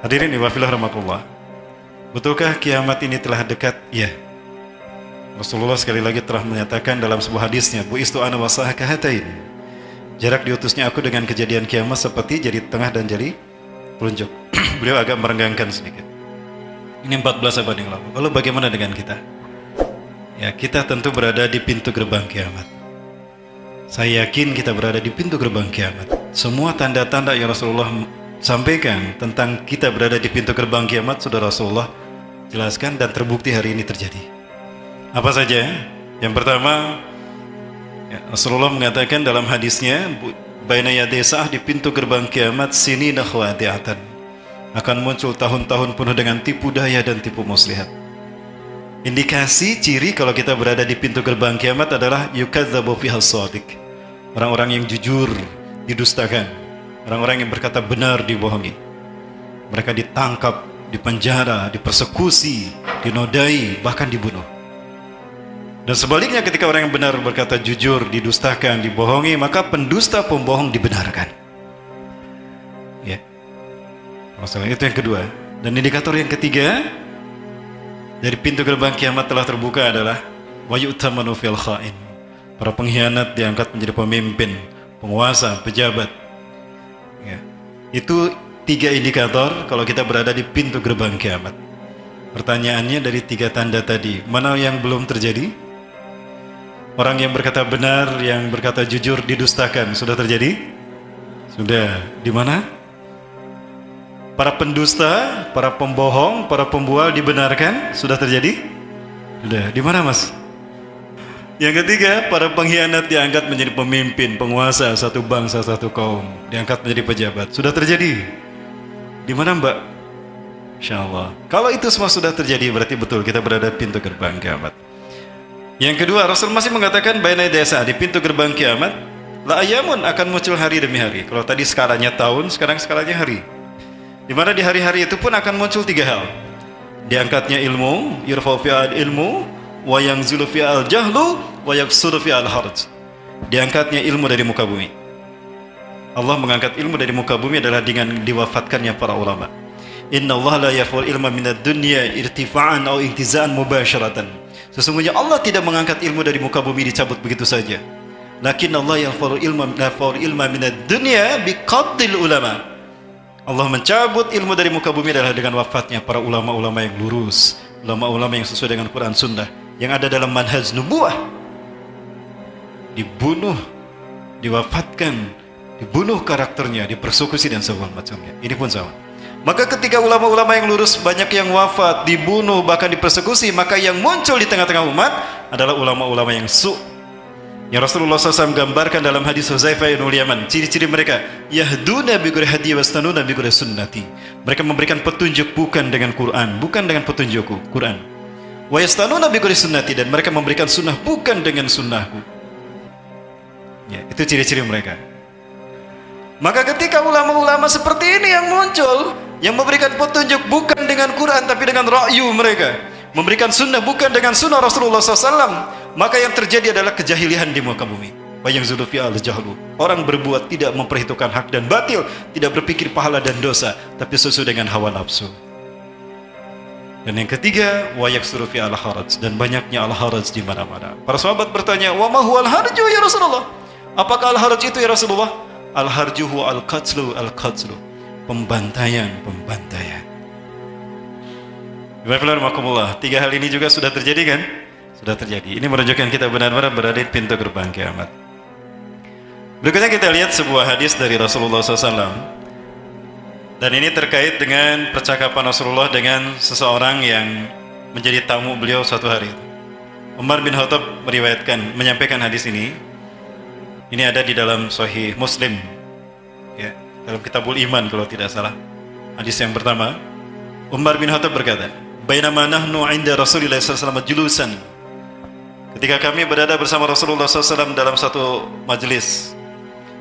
Hadirin wa rahmatullah. Betulkah kiamat ini telah dekat? Ya. Rasulullah sekali lagi telah menyatakan dalam sebuah hadisnya, bu'istu ana wa saha kahatain. Jarak diutusnya aku dengan kejadian kiamat seperti jari tengah dan jari telunjuk. Beliau agak merenggangkan sedikit. Ini 14 abad yang lalu. Lalu bagaimana dengan kita? Ya, kita tentu berada di pintu gerbang kiamat. Saya yakin kita berada di pintu gerbang kiamat. Semua tanda-tanda yang Rasulullah sampaikan tentang kita berada di pintu gerbang kiamat sudah Rasulullah jelaskan dan terbukti hari ini terjadi. Apa saja? Yang pertama, ya, Rasulullah mengatakan dalam hadisnya, baina yaday sa'ah, di pintu gerbang kiamat sinina khawadi'atan, akan muncul tahun-tahun penuh dengan tipu daya dan tipu muslihat. Indikasi ciri kalau kita berada di pintu gerbang kiamat adalah yukadzabu fiha shadiq. Orang-orang yang jujur didustakan, orang-orang yang berkata benar dibohongi. Mereka ditangkap, dipenjara, dipersekusi, dinodai, bahkan dibunuh. Dan sebaliknya ketika orang yang benar berkata jujur didustakan, dibohongi, maka pendusta pembohong dibenarkan. Ya. Masalah itu yang kedua. Dan indikator yang ketiga dari pintu gerbang kiamat telah terbuka adalah wa yu'tamanu fil kha'in. Para pengkhianat diangkat menjadi pemimpin, penguasa, pejabat. Ya. Itu 3 indikator kalau kita berada di pintu gerbang kiamat. Pertanyaannya, dari 3 tanda tadi, mana yang belum terjadi? Orang yang berkata benar, yang berkata jujur didustakan, sudah terjadi? Sudah. Di mana? Para pendusta, para pembohong, para pembual dibenarkan, sudah terjadi? Sudah. Di mana, Mas? Yang ketiga, para pengkhianat diangkat menjadi pemimpin, penguasa satu bangsa, satu kaum, diangkat menjadi pejabat. Sudah terjadi? Di mana, Mbak? Insyaallah. Kalau itu semua sudah terjadi, berarti betul kita berada di pintu gerbang kiamat. Yang kedua, Rasul masih mengatakan baina desa, di pintu gerbang kiamat la ayamun, akan muncul hari demi hari. Kalau tadi skalanya tahun, sekarang skalanya hari. Di mana di hari-hari itu pun akan muncul 3 hal. Diangkatnya ilmu, yurfa'u fi'al ilmu, wa yanzilu fi'al jahlu, wa yaksuru fi'al harj. Diangkatnya ilmu dari muka bumi. Allah mengangkat ilmu dari muka bumi adalah dengan diwafatkannya para ulama. Inna Allah la yarfa'ul ilma minad dunya irtifa'an aw intiza'an mubasharatan. Sesungguhnya Allah tidak mengangkat ilmu dari muka bumi dicabut begitu saja. Lakin Allah yarfa'ul ilma minad dunya biqaddil ulama. Allah mencabut ilmu dari muka bumi adalah dengan wafatnya para ulama-ulama yang lurus, ulama-ulama yang sesuai dengan Quran Sunnah, yang ada dalam manhaj nubuwah. Dibunuh, diwafatkan, dibunuh karakternya, dipersekusi dan segala macamnya. Ini pun sama. Maka ketika ulama-ulama yang lurus banyak yang wafat, dibunuh, bahkan dipersekusi, maka yang muncul di tengah-tengah umat adalah ulama-ulama yang yang Rasulullah SAW gambarkan dalam hadis Huzaifah ibn Yaman. Ciri-ciri mereka, yahduna bi ghairi hadi wastanuna bi ghairi sunnati. Mereka memberikan petunjuk bukan dengan Quran, bukan dengan petunjukku, Quran. Wa yastanuna bi ghairi sunnati, dan mereka memberikan sunnah bukan dengan sunnahku. Ya, itu ciri-ciri mereka. Maka ketika ulama-ulama seperti ini yang muncul, yang memberikan petunjuk bukan dengan Quran tapi dengan ra'yu mereka, memberikan sunnah bukan dengan sunnah Rasulullah SAW, maka yang terjadi adalah kejahilian di muka bumi. Bayang zulufi al-jahlu. Orang berbuat tidak memperhitungkan hak dan batil, tidak berpikir pahala dan dosa, tapi sesuai dengan hawa nafsu. Dan yang ketiga, wa yaksuru fi al-haraj, dan banyaknya al-haraj di mana-mana. Para sahabat bertanya, wa ma huwa al-harju ya Rasulullah? Apakah al-haraj itu ya Rasulullah? Al-harju huwa al-qatlu, pembantaian. Bismillahirrahmanirrahim. 3 hal ini juga sudah terjadi kan? Sudah terjadi. Ini menunjukkan kita benar-benar berada di pintu gerbang kiamat. Berikutnya kita lihat sebuah hadis dari Rasulullah SAW. Dan ini terkait dengan percakapan Rasulullah dengan seseorang yang menjadi tamu beliau suatu hari. Umar bin Khattab menyampaikan hadis ini. Ini ada di dalam Sahih Muslim, ya, dalam Kitabul Iman kalau tidak salah. Hadis yang pertama, Umar bin Khattab berkata, bainama nahnu 'inda Rasulillah sallallahu alaihi wasallam julusan. Ketika kami berada bersama Rasulullah SAW dalam satu majelis,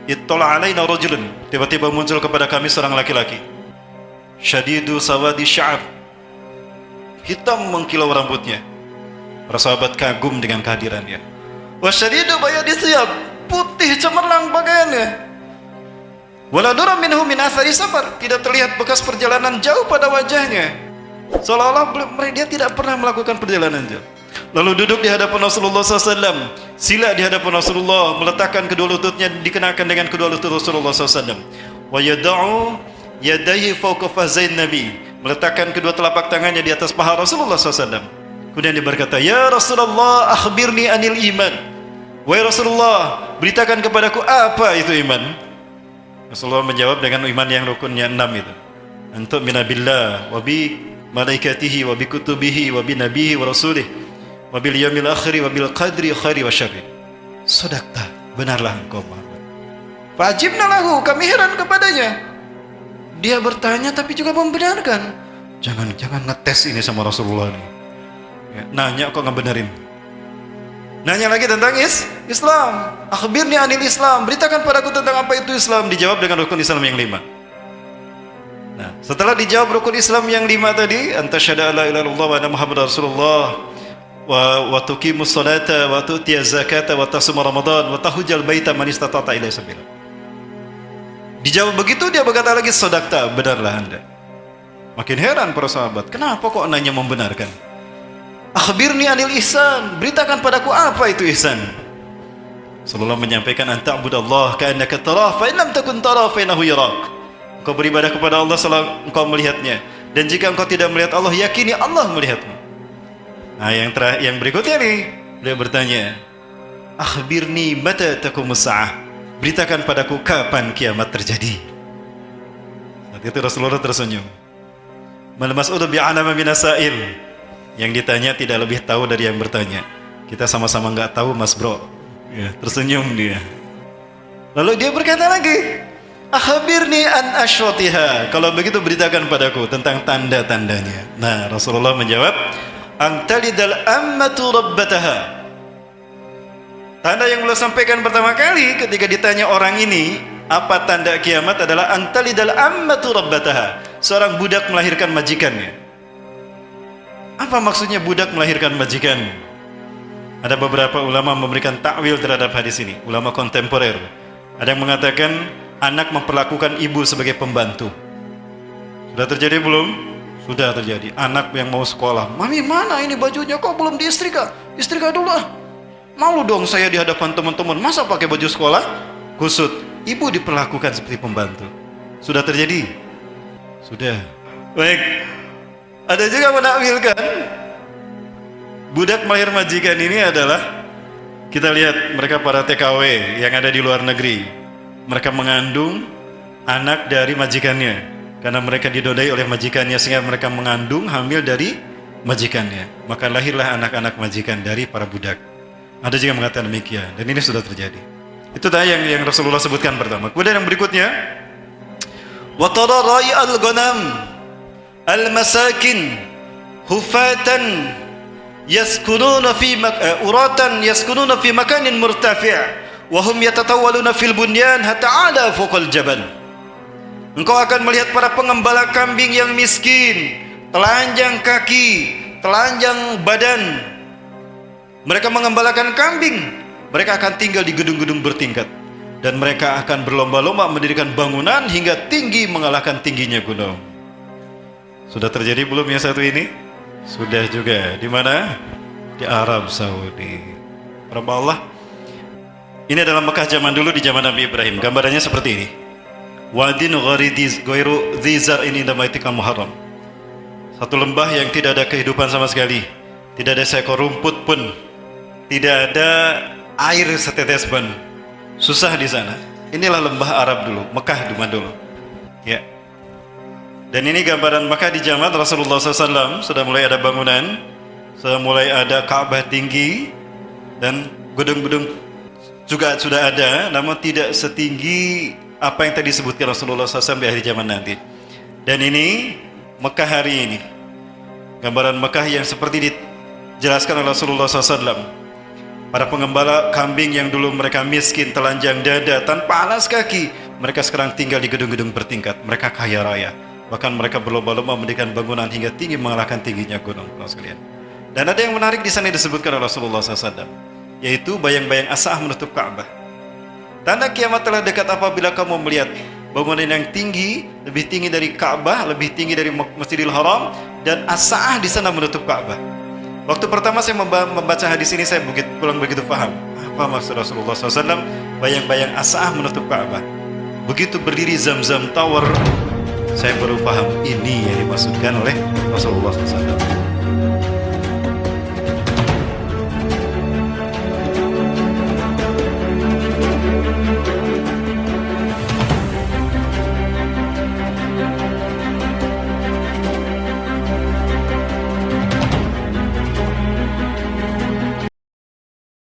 ittala alaina rajulun, tiba-tiba muncul kepada kami seorang laki-laki, syadidu sawadi sya'ab, hitam mengkilau rambutnya. Para sahabat kagum dengan kehadirannya. Wa syadidu bayadi thiyab, putih cemerlang pakaiannya. Wala nura minhu min athari safar, tidak terlihat bekas perjalanan jauh pada wajahnya, seolah-olah dia tidak pernah melakukan perjalanan jauh. Lalu duduk di hadapan Rasulullah SAW, sila di hadapan Rasulullah, meletakkan kedua lututnya dikenakan dengan kedua lutut Rasulullah SAW. Wa yada'u yadayhi fawqa fazain Nabi, meletakkan kedua telapak tangannya di atas paha Rasulullah SAW. Kemudian dia berkata, ya Rasulullah, akhbirni anil iman. Wahai Rasulullah, beritakan kepadaku apa itu iman. Rasulullah menjawab dengan iman yang rukunnya 6 itu. Antu minabillah wa bi malaikatihi wa bi kutubihi wa bi nabihi wa rasulih wa bil yaumil akhir wa bil qadri khairi wa syarri. Sadaqta, benarlah engkau Muhammad. Fajibna lahu, kami heran kepadanya. Dia bertanya tapi juga membenarkan. Jangan ngetes ini sama Rasulullah nih. Ya, nanya kok ngebenerin. Nanya lagi tentang Islam. Akhbirni anil Islam, beritakan padaku tentang apa itu Islam. Dijawab dengan rukun Islam yang 5. Nah, setelah dijawab rukun Islam yang 5 tadi, anta syahada la ilaha illallah wa anna muhammadar rasulullah wa tuqimus salata wa tu'tiyaz zakata wa tasuma ramadan wa tahujjal baita man istata'ta ilaihi sabila. Dijawab begitu, dia berkata lagi, sadaqta, benarlah Anda. Makin heran para sahabat, kenapa kok nanya membenarkan? Akhbirni anil ihsan, beritakan padaku apa itu ihsan. Rasulullah menyampaikan, anta'budallah ka'annaka tarah fa in lam takun tarah fa innahu yarak. Engkau beribadah kepada Allah selama engkau melihatnya, dan jika engkau tidak melihat Allah, yakini Allah melihatmu. Nah, yang berikutnya nih, beliau bertanya, akhbirni mata taqumus sa'ah, beritakan padaku kapan kiamat terjadi. Saat itu Rasulullah tersenyum. Mal mas'ulu bi'alama minas sa'il, yang ditanya tidak lebih tahu dari yang bertanya. Kita sama-sama nggak tahu mas bro. Ya, tersenyum dia. Lalu dia berkata lagi, akhbirni an asyratiha, kalau begitu beritakan padaku tentang tanda-tandanya. Nah, Rasulullah menjawab, antalidal ammatu rabbataha. Tanda yang beliau sampaikan pertama kali ketika ditanya orang ini apa tanda kiamat adalah antalidal ammatu rabbataha, seorang budak melahirkan majikannya. Apa maksudnya budak melahirkan majikan? Ada beberapa ulama memberikan takwil terhadap hadis ini, ulama kontemporer. Ada yang mengatakan anak memperlakukan ibu sebagai pembantu. Sudah terjadi belum? Sudah terjadi. Anak yang mau sekolah, mami mana ini bajunya, kok belum diistrika? Istrika dulu lah. Malu dong saya di hadapan teman-teman, masa pakai baju sekolah? Kusut. Ibu diperlakukan seperti pembantu. Sudah terjadi? Sudah. Baik. Ada juga menakwilkan budak melahir majikan ini adalah, kita lihat mereka para TKW yang ada di luar negeri, mereka mengandung anak dari majikannya karena mereka didodai oleh majikannya, sehingga mereka mengandung hamil dari majikannya, maka lahirlah anak-anak majikan dari para budak. Ada juga mengatakan demikian, dan ini sudah terjadi. Itu tadi yang Rasulullah sebutkan pertama. Kemudian yang berikutnya, wa tara ra'al ghanam al-masakin hufatan yaskununa fi uratan yaskununa fi makanin murtafi' wa hum yatatawwaluna fil bunyan hatta 'ala fawqal jabal. Engkau akan melihat para pengembala kambing yang miskin, telanjang kaki, telanjang badan. Mereka mengembalakan kambing, mereka akan tinggal di gedung-gedung bertingkat, dan mereka akan berlomba-lomba mendirikan bangunan hingga tinggi mengalahkan tingginya gunung. Sudah terjadi belum yang satu ini? Sudah juga. Di mana? Di Arab Saudi. Berapa Allah? Ini adalah Mekah zaman dulu, di zaman Nabi Ibrahim. Gambarannya seperti ini. Wadin ghairu dzi zar'in inda baitikal muharram. Satu lembah yang tidak ada kehidupan sama sekali. Tidak ada seekor rumput pun. Tidak ada air setetes pun. Susah di sana. Inilah lembah Arab dulu, Mekah zaman dulu. Ya. Dan ini gambaran Mekah di zaman Rasulullah SAW. Sudah mulai ada bangunan, sudah mulai ada Ka'bah tinggi, dan gedung-gedung juga sudah ada, namun tidak setinggi apa yang tadi disebutkan Rasulullah SAW di akhir zaman nanti. Dan ini Mekah hari ini, gambaran Mekah yang seperti dijelaskan oleh Rasulullah SAW. Para pengembala kambing yang dulu mereka miskin, telanjang dada, tanpa alas kaki, mereka sekarang tinggal di gedung-gedung bertingkat. Mereka kaya raya. Bahkan mereka berlomba-lomba mendirikan bangunan hingga tinggi mengalahkan tingginya gunung, sekalian. Dan ada yang menarik di sana disebutkan oleh Rasulullah SAW, yaitu bayang-bayang asah menutup Ka'bah. Tanda kiamat telah dekat apabila kamu melihat bangunan yang tinggi, lebih tinggi dari Ka'bah, lebih tinggi dari Masjidil Haram, dan As-Sa'ah di sana menutup Ka'bah. Waktu pertama saya membaca hadis ini, saya kurang begitu paham apa maksud Rasulullah SAW bayang-bayang As-Sa'ah menutup Ka'bah. Begitu berdiri Zamzam Tower, saya baru paham ini yang dimaksudkan oleh Rasulullah SAW.